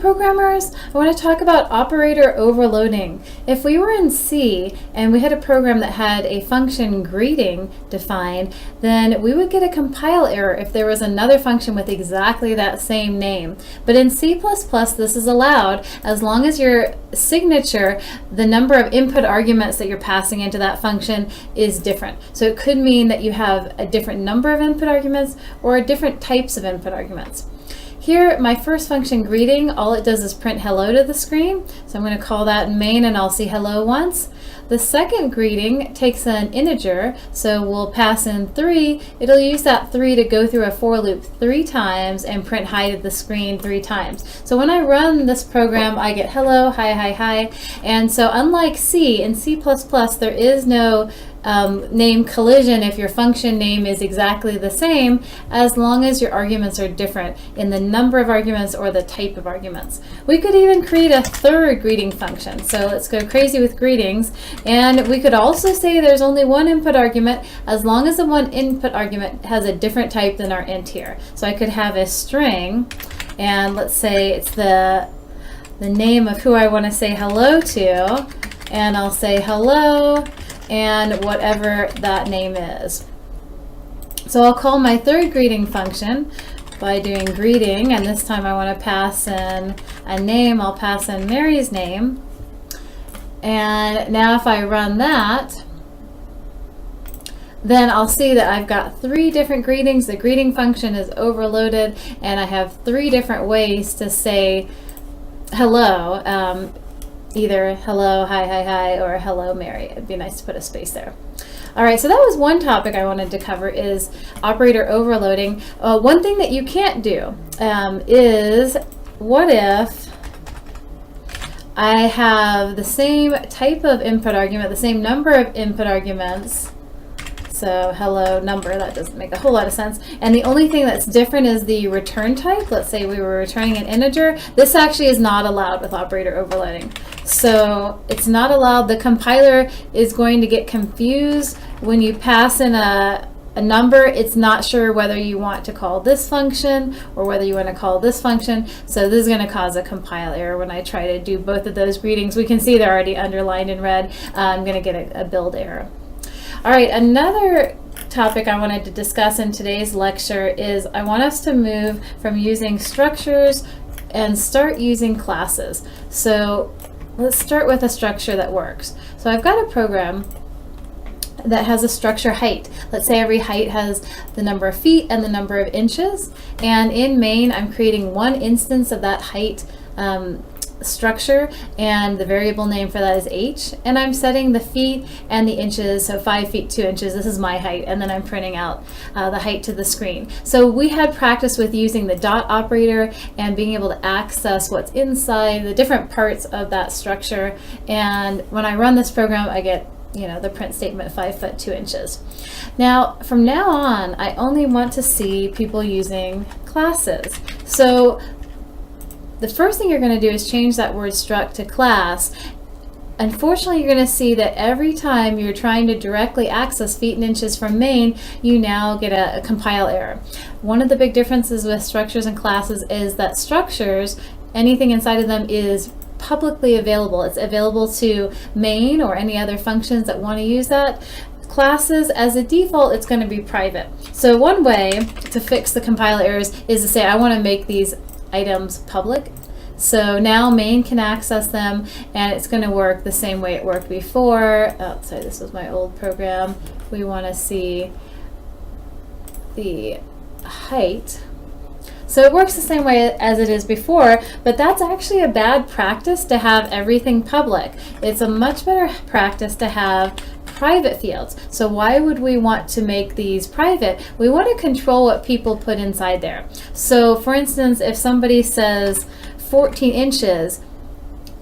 programmers, I want to talk about operator overloading. If we were in C and we had a program that had a function greeting defined, then we would get a compile error if there was another function with exactly that same name. But in C++, this is allowed as long as your signature, the number of input arguments that you're passing into that function is different. So it could mean that you have a different number of input arguments or different types of input arguments. Here, my first function greeting, all it does is print hello to the screen. So I'm going to call that main and I'll see hello once. The second greeting takes an integer, so we'll pass in 3. It'll use that 3 to go through a for loop 3 times and print hi to the screen 3 times. So when I run this program, I get hello, hi, hi, hi. And so unlike C, in C++, there is no name collision if your function name is exactly the same, as long as your arguments are different in the number of arguments or the type of arguments. We could even create a third greeting function. So let's go crazy with greetings. And we could also say there's only one input argument as long as the one input argument has a different type than our int here. So I could have a string, and let's say it's the name of who I want to say hello to, and I'll say hello and whatever that name is. So I'll call my third greeting function by doing greeting, and this time I want to pass in a name. I'll pass in Mary's name. And now if I run that, then I'll see that I've got 3 different greetings. The greeting function is overloaded, and I have 3 different ways to say hello. Either hello, hi, hi, hi, or hello, Mary. It'd be nice to put a space there. All right, so that was one topic I wanted to cover, is operator overloading. One thing that you can't do is, what if I have the same type of input argument, the same number of input arguments, so hello number, that doesn't make a whole lot of sense. And the only thing that's different is the return type. Let's say we were returning an integer. This actually is not allowed with operator overloading. So it's not allowed. The compiler is going to get confused when you pass in a number. It's not sure whether you want to call this function or whether you want to call this function. So this is going to cause a compile error when I try to do both of those greetings. We can see they're already underlined in red. I'm going to get a build error. All right, another topic I wanted to discuss in today's lecture is I want us to move from using structures and start using classes. So let's start with a structure that works. So I've got a program that has a structure height. Let's say every height has the number of feet and the number of inches. And in main, I'm creating one instance of that height structure, and the variable name for that is h, and I'm setting the feet and the inches, so 5 feet 2 inches, this is my height, and then I'm printing out the height to the screen. So we had practice with using the dot operator and being able to access what's inside the different parts of that structure, and when I run this program I get the print statement 5 foot 2 inches. Now from now on I only want to see people using classes. So the first thing you're going to do is change that word struct to class. Unfortunately, you're going to see that every time you're trying to directly access feet and inches from main, you now get a compile error. One of the big differences with structures and classes is that structures, anything inside of them is publicly available. It's available to main or any other functions that want to use that. Classes, as a default, it's going to be private. So one way to fix the compile errors is to say I want to make these items public. So now main can access them, and it's going to work the same way it worked before. Oh, sorry, this was my old program. We want to see the height. So it works the same way as it is before, but that's actually a bad practice to have everything public. It's a much better practice to have private fields. So why would we want to make these private? We want to control what people put inside there. So for instance, if somebody says 14 inches,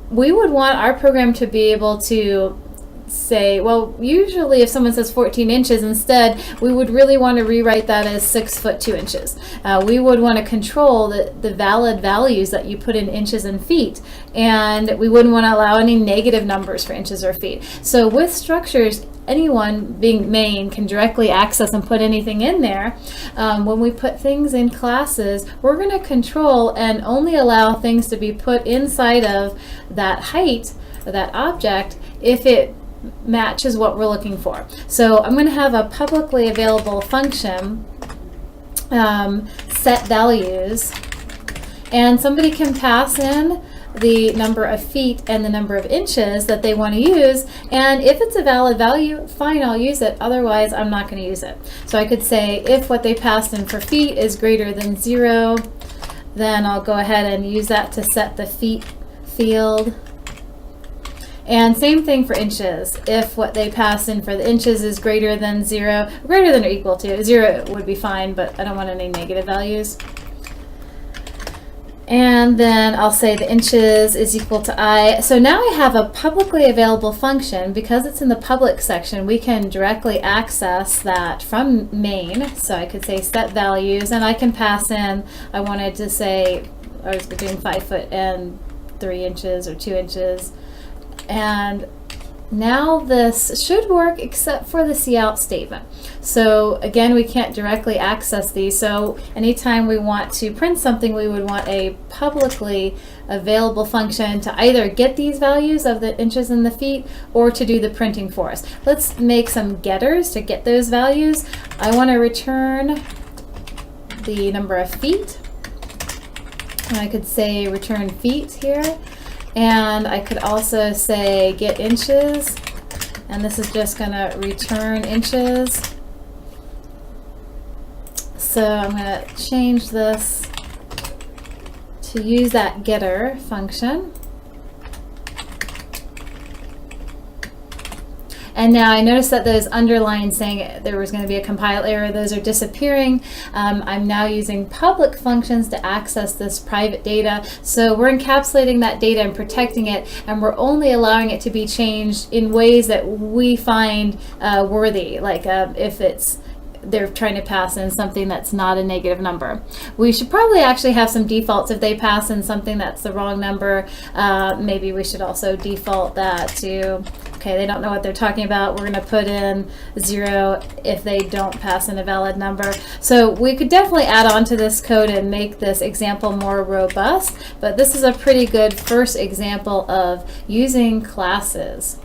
we would want our program to be able to say, well, usually if someone says 14 inches, instead we would really want to rewrite that as 6 foot 2 inches. We would want to control the valid values that you put in inches and feet, and we wouldn't want to allow any negative numbers for inches or feet. So with structures, anyone, being main, can directly access and put anything in there. When we put things in classes, we're going to control and only allow things to be put inside of that height, that object, if it matches what we're looking for. So I'm going to have a publicly available function, set values, and somebody can pass in the number of feet and the number of inches that they want to use, and if it's a valid value, fine, I'll use it. Otherwise, I'm not going to use it. So I could say if what they passed in for feet is greater than 0, then I'll go ahead and use that to set the feet field. And same thing for inches. If what they passed in for the inches is greater than 0, greater than or equal to 0 would be fine, but I don't want any negative values. And then I'll say the inches is equal to I. So now I have a publicly available function. Because it's in the public section, we can directly access that from main. So I could say set values, and I can pass in, I wanted to say, I was doing 5 foot and 3 inches or 2 inches. And now this should work except for the cout statement. So again, we can't directly access these. So anytime we want to print something, we would want a publicly available function to either get these values of the inches and the feet or to do the printing for us. Let's make some getters to get those values. I want to return the number of feet. And I could say return feet here. And I could also say get inches, and this is just going to return inches. So I'm going to change this to use that getter function. And now I noticed that those underlines saying there was going to be a compile error, those are disappearing. I'm now using public functions to access this private data. So we're encapsulating that data and protecting it, and we're only allowing it to be changed in ways that we find worthy, like if they're trying to pass in something that's not a negative number. We should probably actually have some defaults. If they pass in something that's the wrong number, maybe we should also default that to, okay, they don't know what they're talking about, we're going to put in 0 if they don't pass in a valid number. So we could definitely add on to this code and make this example more robust, but this is a pretty good first example of using classes.